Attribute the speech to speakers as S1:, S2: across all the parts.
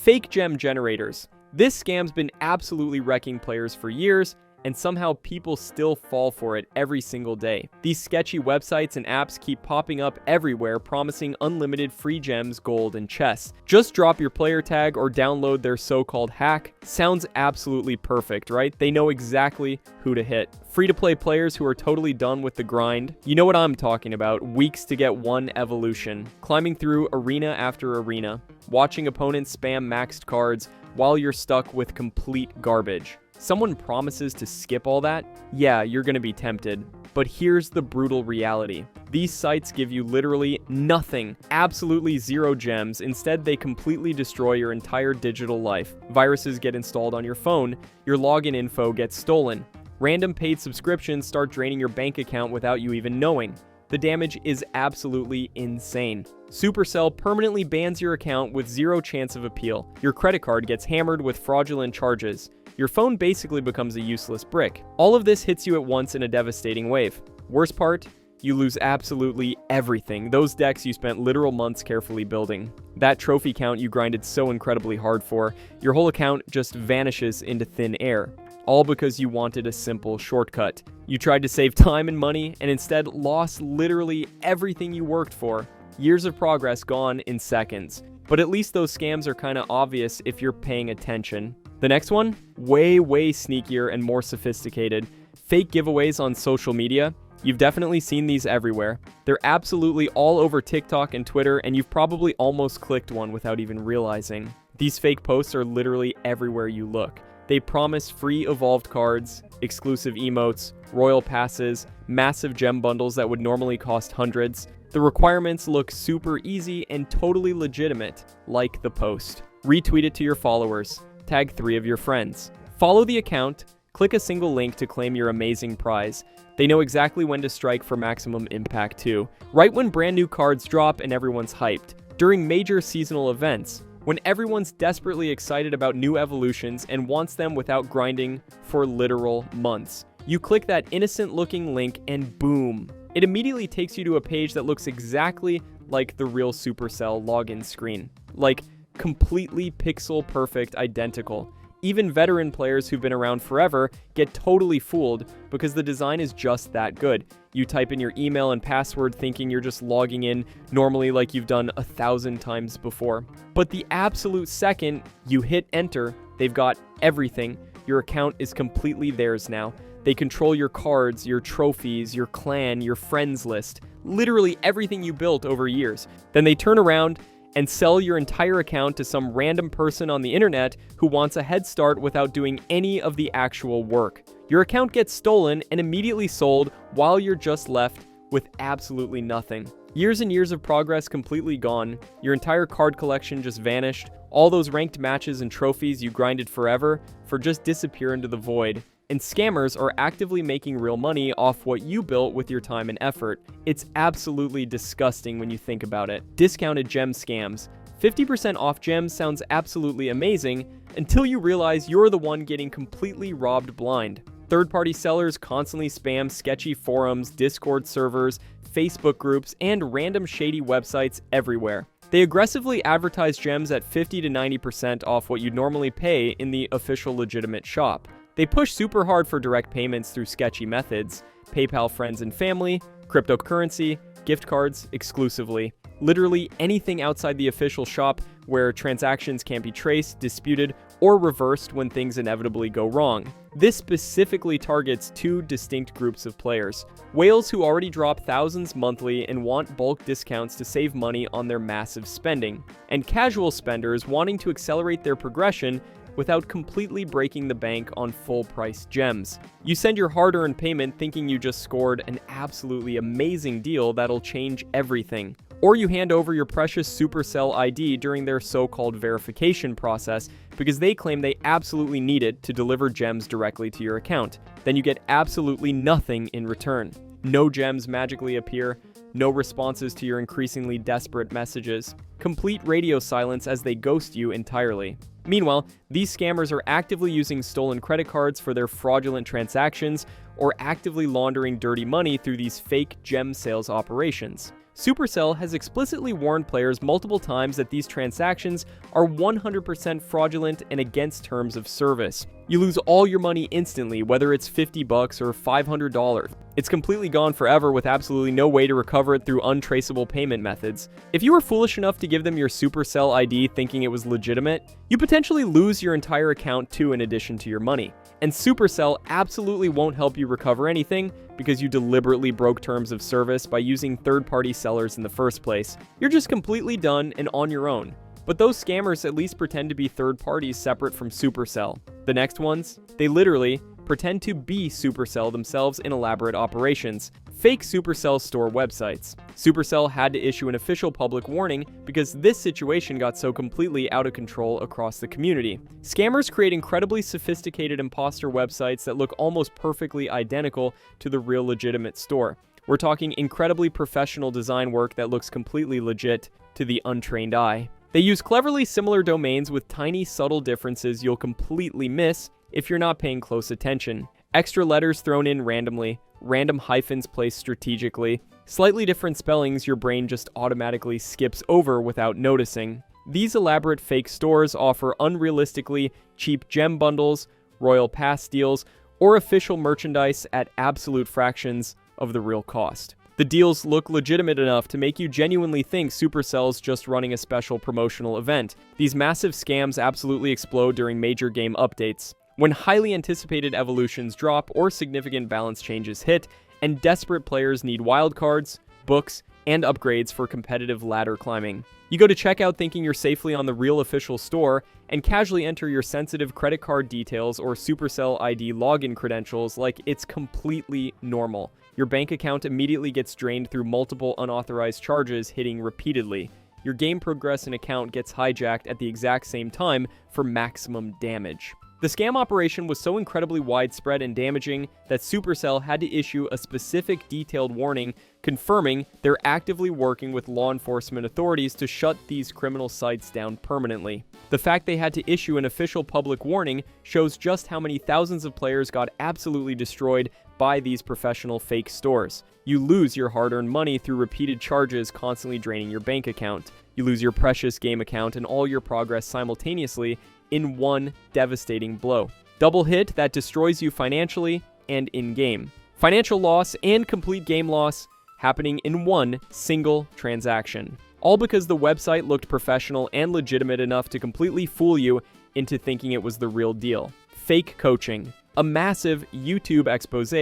S1: Fake gem generators. This scam's been absolutely wrecking players for years, and somehow people still fall for it every single day. These sketchy websites and apps keep popping up everywhere, promising unlimited free gems, gold, and chests. Just drop your player tag or download their so-called hack. Sounds absolutely perfect, right? They know exactly who to hit. Free-to-play players who are totally done with the grind. You know what I'm talking about. Weeks to get one evolution. Climbing through arena after arena. Watching opponents spam maxed cards while you're stuck with complete garbage. Someone promises to skip all that? Yeah, you're gonna be tempted. But here's the brutal reality. These sites give you literally nothing, absolutely zero gems. Instead, they completely destroy your entire digital life. Viruses get installed on your phone, your login info gets stolen. Random paid subscriptions start draining your bank account without you even knowing. The damage is absolutely insane. Supercell permanently bans your account with zero chance of appeal. Your credit card gets hammered with fraudulent charges. Your phone basically becomes a useless brick. All of this hits you at once in a devastating wave. Worst part? You lose absolutely everything. Those decks you spent literal months carefully building. That trophy count you grinded so incredibly hard for, your whole account just vanishes into thin air. All because you wanted a simple shortcut. You tried to save time and money, and instead lost literally everything you worked for. Years of progress gone in seconds. But at least those scams are kinda obvious if you're paying attention. The next one? Way sneakier and more sophisticated. Fake giveaways on social media. You've definitely seen these everywhere. They're absolutely all over TikTok and Twitter, and you've probably almost clicked one without even realizing. These fake posts are literally everywhere you look. They promise free evolved cards, exclusive emotes, royal passes, massive gem bundles that would normally cost hundreds. The requirements look super easy and totally legitimate, like the post. Retweet it to your followers. Tag 3 of your friends. Follow the account, click a single link to claim your amazing prize. They know exactly when to strike for maximum impact too. Right when brand new cards drop and everyone's hyped. During major seasonal events. When everyone's desperately excited about new evolutions and wants them without grinding for literal months. You click that innocent looking link and boom. It immediately takes you to a page that looks exactly like the real Supercell login screen. Like, completely pixel perfect identical. Even veteran players who've been around forever get totally fooled because the design is just that good. You type in your email and password thinking you're just logging in normally like you've done 1,000 times before. But the absolute second you hit enter, they've got everything. Your account is completely theirs now. They control your cards, your trophies, your clan, your friends list, literally everything you built over years. Then they turn around and sell your entire account to some random person on the internet who wants a head start without doing any of the actual work. Your account gets stolen and immediately sold while you're just left with absolutely nothing. Years and years of progress completely gone. Your entire card collection just vanished. All those ranked matches and trophies you grinded forever for just disappear into the void. And scammers are actively making real money off what you built with your time and effort. It's absolutely disgusting when you think about it. Discounted gem scams. 50% off gems sounds absolutely amazing until you realize you're the one getting completely robbed blind. Third-party sellers constantly spam sketchy forums, Discord servers, Facebook groups, and random shady websites everywhere. They aggressively advertise gems at 50 to 90% off what you'd normally pay in the official legitimate shop. They push super hard for direct payments through sketchy methods, PayPal friends and family, cryptocurrency, gift cards exclusively. Literally anything outside the official shop where transactions can't be traced, disputed, or reversed when things inevitably go wrong. This specifically targets two distinct groups of players. Whales who already drop thousands monthly and want bulk discounts to save money on their massive spending, and casual spenders wanting to accelerate their progression without completely breaking the bank on full-price gems. You send your hard-earned payment thinking you just scored an absolutely amazing deal that'll change everything. Or you hand over your precious Supercell ID during their so-called verification process because they claim they absolutely need it to deliver gems directly to your account. Then you get absolutely nothing in return. No gems magically appear, no responses to your increasingly desperate messages. Complete radio silence as they ghost you entirely. Meanwhile, these scammers are actively using stolen credit cards for their fraudulent transactions or actively laundering dirty money through these fake gem sales operations. Supercell has explicitly warned players multiple times that these transactions are 100% fraudulent and against terms of service. You lose all your money instantly, whether it's $50 or $500. It's completely gone forever with absolutely no way to recover it through untraceable payment methods. If you were foolish enough to give them your Supercell ID thinking it was legitimate, you potentially lose your entire account too in addition to your money. And Supercell absolutely won't help you recover anything because you deliberately broke terms of service by using third-party sellers in the first place. You're just completely done and on your own. But those scammers at least pretend to be third parties separate from Supercell. The next ones, they literally pretend to be Supercell themselves in elaborate operations. Fake Supercell store websites. Supercell had to issue an official public warning because this situation got so completely out of control across the community. Scammers create incredibly sophisticated imposter websites that look almost perfectly identical to the real legitimate store. We're talking incredibly professional design work that looks completely legit to the untrained eye. They use cleverly similar domains with tiny subtle differences you'll completely miss if you're not paying close attention. Extra letters thrown in randomly, random hyphens placed strategically, slightly different spellings your brain just automatically skips over without noticing. These elaborate fake stores offer unrealistically cheap gem bundles, royal pass deals, or official merchandise at absolute fractions of the real cost. The deals look legitimate enough to make you genuinely think Supercell's just running a special promotional event. These massive scams absolutely explode during major game updates, when highly anticipated evolutions drop or significant balance changes hit, and desperate players need wildcards, books, and upgrades for competitive ladder climbing. You go to checkout thinking you're safely on the real official store, and casually enter your sensitive credit card details or Supercell ID login credentials like it's completely normal. Your bank account immediately gets drained through multiple unauthorized charges hitting repeatedly. Your game progress and account gets hijacked at the exact same time for maximum damage. The scam operation was so incredibly widespread and damaging that Supercell had to issue a specific detailed warning confirming they're actively working with law enforcement authorities to shut these criminal sites down permanently. The fact they had to issue an official public warning shows just how many thousands of players got absolutely destroyed by these professional fake stores. You lose your hard-earned money through repeated charges constantly draining your bank account. You lose your precious game account and all your progress simultaneously in one devastating blow. Double hit that destroys you financially and in-game. Financial loss and complete game loss happening in one single transaction. All because the website looked professional and legitimate enough to completely fool you into thinking it was the real deal. Fake coaching. A massive YouTube expose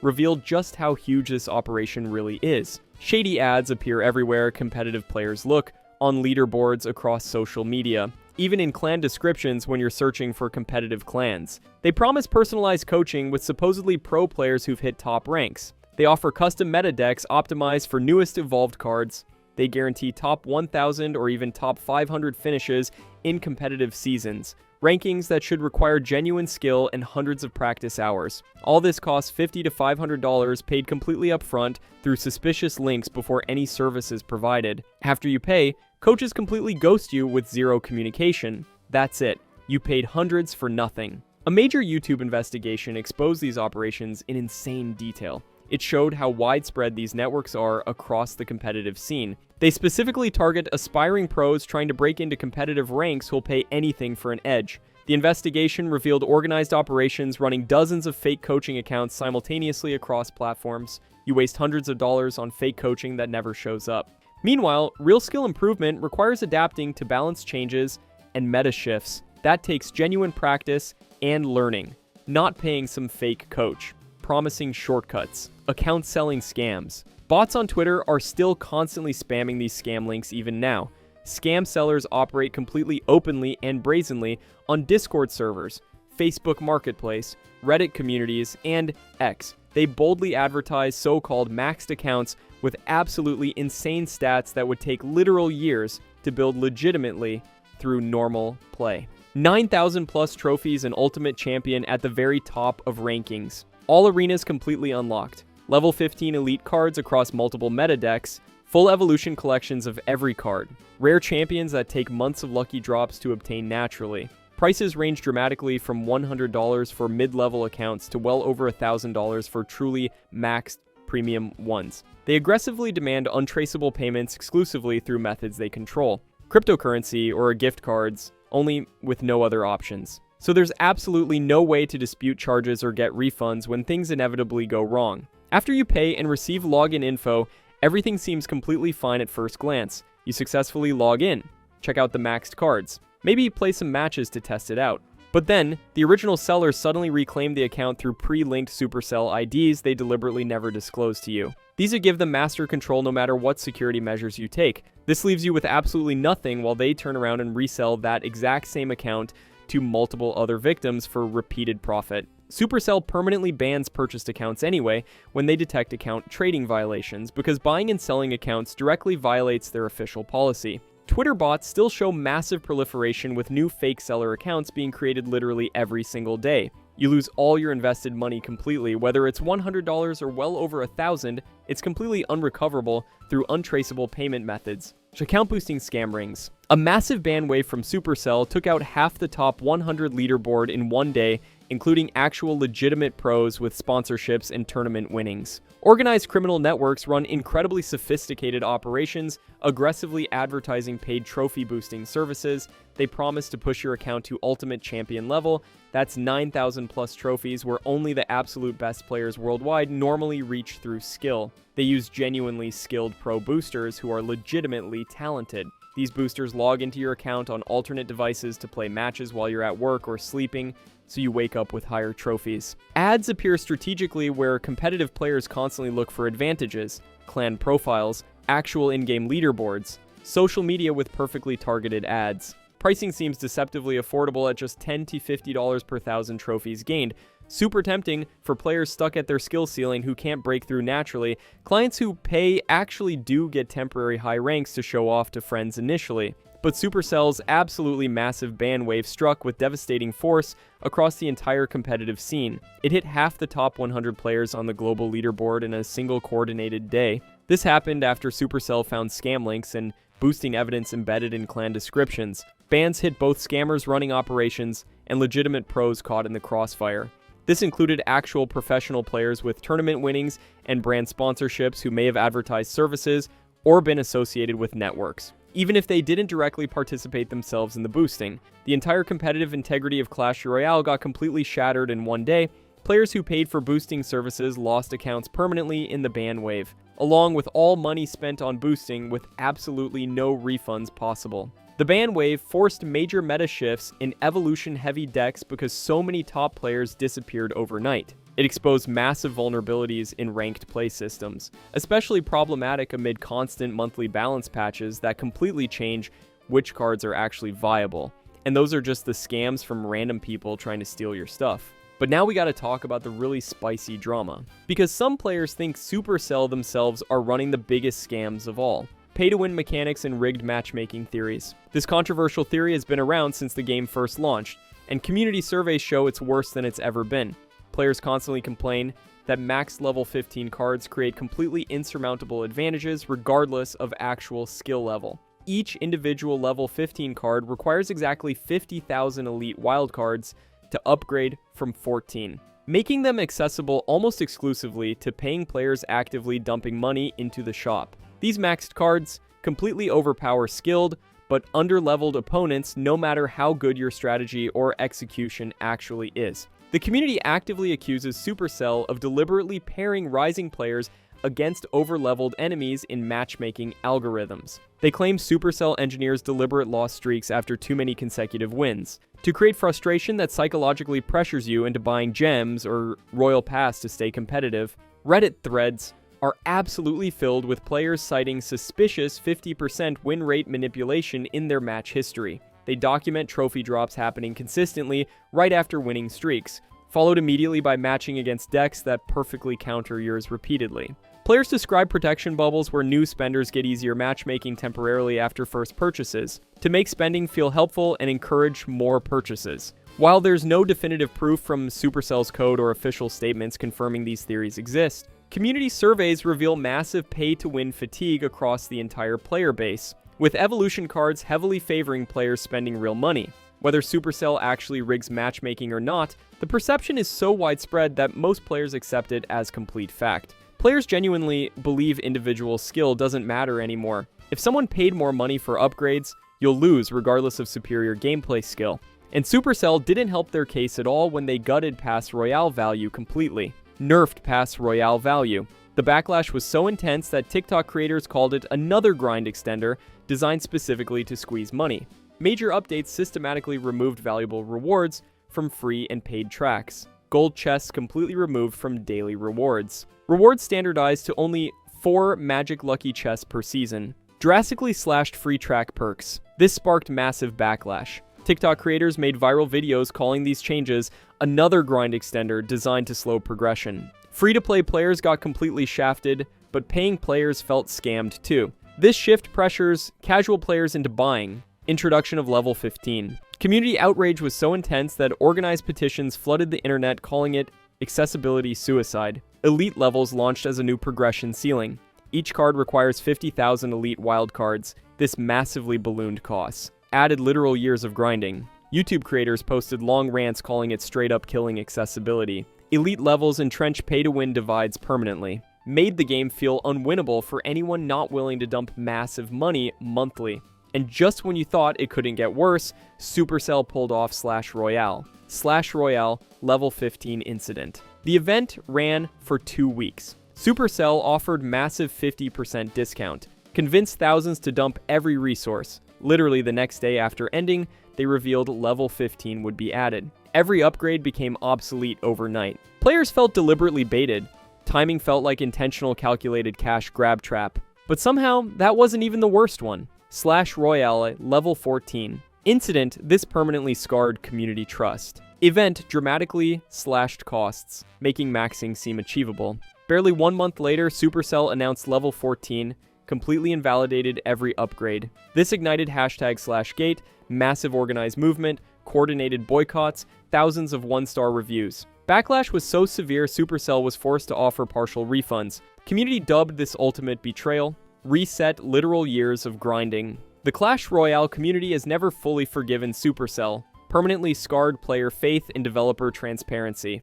S1: revealed just how huge this operation really is. Shady ads appear everywhere competitive players look, on leaderboards across social media, even in clan descriptions when you're searching for competitive clans. They promise personalized coaching with supposedly pro players who've hit top ranks. They offer custom meta decks optimized for newest evolved cards. They guarantee top 1,000 or even top 500 finishes in competitive seasons, rankings that should require genuine skill and hundreds of practice hours. All this costs $50 to $500 paid completely upfront through suspicious links before any service is provided. After you pay, coaches completely ghost you with zero communication. That's it. You paid hundreds for nothing. A major YouTube investigation exposed these operations in insane detail. It showed how widespread these networks are across the competitive scene. They specifically target aspiring pros trying to break into competitive ranks who'll pay anything for an edge. The investigation revealed organized operations running dozens of fake coaching accounts simultaneously across platforms. You waste hundreds of dollars on fake coaching that never shows up. Meanwhile, real skill improvement requires adapting to balance changes and meta shifts. That takes genuine practice and learning, not paying some fake coach, promising shortcuts, account selling scams. Bots on Twitter are still constantly spamming these scam links even now. Scam sellers operate completely openly and brazenly on Discord servers, Facebook Marketplace, Reddit communities, and X. They boldly advertise so-called maxed accounts with absolutely insane stats that would take literal years to build legitimately through normal play. 9,000 plus trophies and Ultimate Champion at the very top of rankings. All arenas completely unlocked. Level 15 elite cards across multiple meta decks. Full evolution collections of every card. Rare champions that take months of lucky drops to obtain naturally. Prices range dramatically from $100 for mid-level accounts to well over $1,000 for truly maxed premium ones. They aggressively demand untraceable payments exclusively through methods they control. Cryptocurrency or gift cards, only with no other options. So there's absolutely no way to dispute charges or get refunds when things inevitably go wrong. After you pay and receive login info, everything seems completely fine at first glance. You successfully log in, check out the maxed cards, maybe play some matches to test it out. But then, the original sellers suddenly reclaim the account through pre-linked Supercell IDs they deliberately never disclose to you. These would give them master control no matter what security measures you take. This leaves you with absolutely nothing while they turn around and resell that exact same account to multiple other victims for repeated profit. Supercell permanently bans purchased accounts anyway when they detect account trading violations, because buying and selling accounts directly violates their official policy. Twitter bots still show massive proliferation, with new fake seller accounts being created literally every single day. You lose all your invested money completely, whether it's $100 or well over $1,000, it's completely unrecoverable through untraceable payment methods. Account boosting scam rings. A massive ban wave from Supercell took out half the top 100 leaderboard in one day, including actual legitimate pros with sponsorships and tournament winnings. Organized criminal networks run incredibly sophisticated operations, aggressively advertising paid trophy boosting services. They promise to push your account to ultimate champion level. That's 9,000 plus trophies, where only the absolute best players worldwide normally reach through skill. They use genuinely skilled pro boosters who are legitimately talented. These boosters log into your account on alternate devices to play matches while you're at work or sleeping, so you wake up with higher trophies. Ads appear strategically where competitive players constantly look for advantages: clan profiles, actual in-game leaderboards, social media with perfectly targeted ads. Pricing seems deceptively affordable at just $10 to $50 per 1,000 trophies gained. Super tempting for players stuck at their skill ceiling who can't break through naturally. Clients who pay actually do get temporary high ranks to show off to friends initially. But Supercell's absolutely massive ban wave struck with devastating force across the entire competitive scene. It hit half the top 100 players on the global leaderboard in a single coordinated day. This happened after Supercell found scam links and boosting evidence embedded in clan descriptions. Bans hit both scammers running operations and legitimate pros caught in the crossfire. This included actual professional players with tournament winnings and brand sponsorships who may have advertised services or been associated with networks. Even if they didn't directly participate themselves in the boosting, the entire competitive integrity of Clash Royale got completely shattered in one day. Players who paid for boosting services lost accounts permanently in the ban wave, along with all money spent on boosting with absolutely no refunds possible. The ban wave forced major meta shifts in evolution-heavy decks because so many top players disappeared overnight. It exposed massive vulnerabilities in ranked play systems, especially problematic amid constant monthly balance patches that completely change which cards are actually viable. And those are just the scams from random people trying to steal your stuff. But now we gotta talk about the really spicy drama, because some players think Supercell themselves are running the biggest scams of all. Pay-to-win mechanics and rigged matchmaking theories. This controversial theory has been around since the game first launched, and community surveys show it's worse than it's ever been. Players constantly complain that maxed level 15 cards create completely insurmountable advantages regardless of actual skill level. Each individual level 15 card requires exactly 50,000 elite wildcards to upgrade from 14, making them accessible almost exclusively to paying players actively dumping money into the shop. These maxed cards completely overpower skilled but underleveled opponents no matter how good your strategy or execution actually is. The community actively accuses Supercell of deliberately pairing rising players against overleveled enemies in matchmaking algorithms. They claim Supercell engineers deliberate loss streaks after too many consecutive wins, to create frustration that psychologically pressures you into buying gems or Royal Pass to stay competitive. Reddit threads are absolutely filled with players citing suspicious 50% win rate manipulation in their match history. They document trophy drops happening consistently right after winning streaks, followed immediately by matching against decks that perfectly counter yours repeatedly. Players describe protection bubbles where new spenders get easier matchmaking temporarily after first purchases, to make spending feel helpful and encourage more purchases. While there's no definitive proof from Supercell's code or official statements confirming these theories exist, community surveys reveal massive pay-to-win fatigue across the entire player base, with evolution cards heavily favoring players spending real money. Whether Supercell actually rigs matchmaking or not, the perception is so widespread that most players accept it as complete fact. Players genuinely believe individual skill doesn't matter anymore. If someone paid more money for upgrades, you'll lose regardless of superior gameplay skill. And Supercell didn't help their case at all when they gutted past Royale value completely. Nerfed past Royale value. The backlash was so intense that TikTok creators called it another grind extender designed specifically to squeeze money. Major updates systematically removed valuable rewards from free and paid tracks. Gold chests completely removed from daily rewards. Rewards standardized to only 4 Magic Lucky chests per season. Drastically slashed free track perks. This sparked massive backlash. TikTok creators made viral videos calling these changes another grind extender designed to slow progression. Free-to-play players got completely shafted, but paying players felt scammed too. This shift pressures casual players into buying. Introduction of level 15. Community outrage was so intense that organized petitions flooded the internet calling it accessibility suicide. Elite levels launched as a new progression ceiling. Each card requires 50,000 elite wildcards. This massively ballooned costs. Added literal years of grinding. YouTube creators posted long rants calling it straight up killing accessibility. Elite levels entrench pay-to-win divides permanently. Made the game feel unwinnable for anyone not willing to dump massive money monthly. And just when you thought it couldn't get worse, Supercell pulled off Slash Royale. Slash Royale Level 15 Incident. The event ran for 2 weeks. Supercell offered massive 50% discount, convinced thousands to dump every resource. Literally the next day after ending, they revealed Level 15 would be added. Every upgrade became obsolete overnight. Players felt deliberately baited. Timing felt like intentional calculated cash grab trap. But somehow, that wasn't even the worst one. Slash Royale Level 14. Incident, this permanently scarred community trust. Event dramatically slashed costs, making maxing seem achievable. Barely 1 month later, Supercell announced Level 14, completely invalidated every upgrade. This ignited #/gate, massive organized movement, coordinated boycotts, thousands of one-star reviews. Backlash was so severe, Supercell was forced to offer partial refunds. Community dubbed this ultimate betrayal. Reset literal years of grinding. The Clash Royale community has never fully forgiven Supercell, permanently scarred player faith in developer transparency.